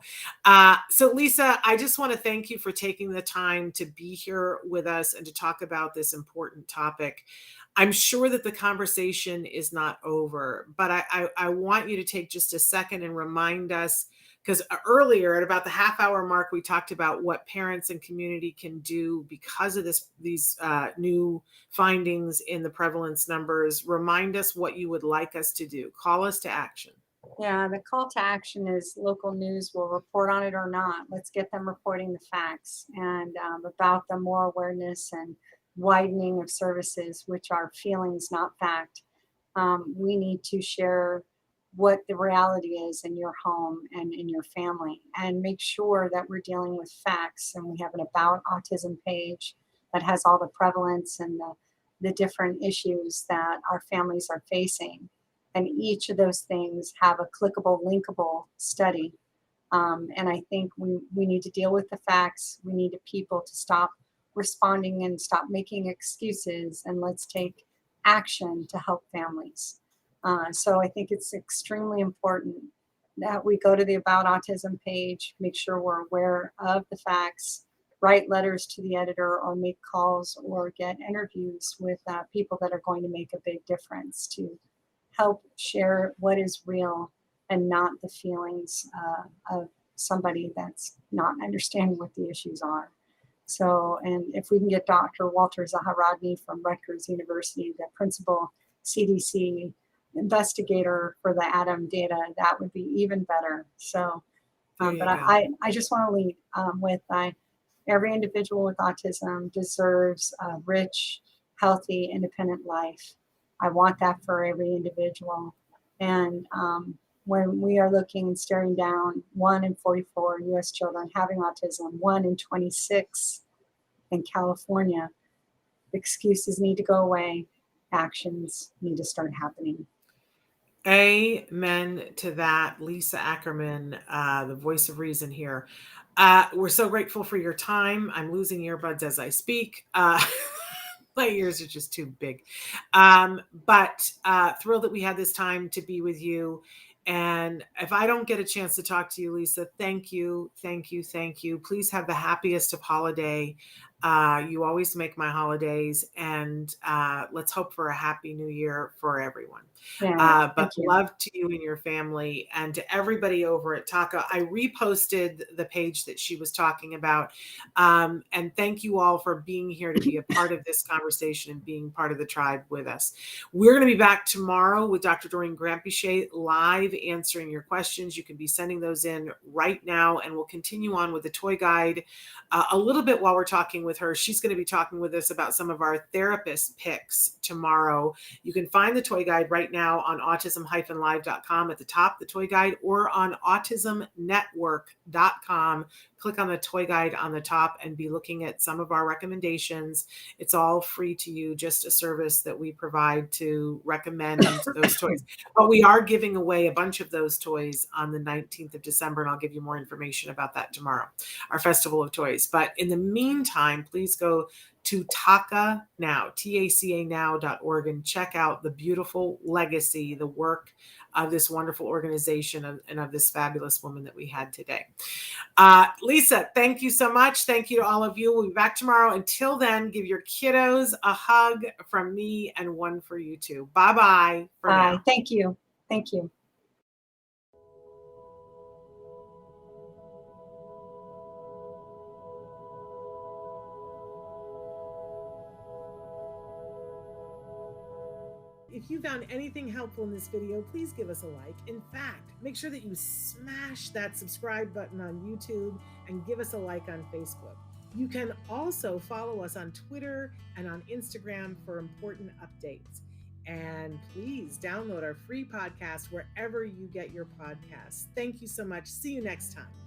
So, Lisa, I just want to thank you for taking the time to be here with us and to talk about this important topic. I'm sure that the conversation is not over, but I want you to take just a second and remind us, because earlier at about the half-hour mark, we talked about what parents and community can do because of these new findings in the prevalence numbers. Remind us what you would like us to do. Call us to action. Yeah, the call to action is local news will report on it or not. Let's get them reporting the facts and about the more awareness and widening of services, which are feelings, not fact. We need to share what the reality is in your home and in your family, and make sure that we're dealing with facts. And we have an About Autism page that has all the prevalence and the different issues that our families are facing. And each of those things have a clickable, linkable study. And I think we need to deal with the facts. We need people to stop responding and stop making excuses, and let's take action to help families. So I think it's extremely important that we go to the About Autism page, make sure we're aware of the facts, write letters to the editor, or make calls or get interviews with people that are going to make a big difference to help share what is real and not the feelings of somebody that's not understanding what the issues are. So, and if we can get Dr. Walter Zaharodny from Rutgers University, the principal CDC investigator for the ADAM data, that would be even better. So, but I just want to lead with every individual with autism deserves a rich, healthy, independent life. I want that for every individual. And when we are looking and staring down 1 in 44 US children having autism, 1 in 26 in California, excuses need to go away. Actions need to start happening. Amen to that. Lisa Ackerman, the voice of reason here. We're so grateful for your time. I'm losing earbuds as I speak. My ears are just too big. But thrilled that we had this time to be with you. And if I don't get a chance to talk to you, Lisa, thank you, thank you, thank you. Please have the happiest of holiday. You always make my holidays, and let's hope for a happy new year for everyone. Yeah, But thank you. love to you and your family, and to everybody over at TACA. I reposted the page that she was talking about. And thank you all for being here to be a part of this conversation and being part of the tribe with us. We're going to be back tomorrow with Dr. Doreen Grampiche live answering your questions. You can be sending those in right now, and we'll continue on with the toy guide a little bit while we're talking with her. She's going to be talking with us about some of our therapist picks tomorrow. You can find the toy guide right now on autism-live.com at the top, the toy guide, or on autismnetwork.com. Click on the toy guide on the top and be looking at some of our recommendations. It's all free to you, just a service that we provide to recommend those toys. But we are giving away a bunch of those toys on the 19th of December, and I'll give you more information about that tomorrow, our Festival of Toys. But in the meantime, please go to TACA Now, TACA now.org, and check out the beautiful legacy, the work of this wonderful organization and of this fabulous woman that we had today. Lisa, thank you so much. Thank you to all of you. We'll be back tomorrow. Until then, give your kiddos a hug from me and one for you too. Bye-bye for now. Thank you. Thank you. If you found anything helpful in this video, please give us a like. In fact, make sure that you smash that subscribe button on YouTube and give us a like on Facebook. You can also follow us on Twitter and on Instagram for important updates. And please download our free podcast wherever you get your podcasts. Thank you so much. See you next time.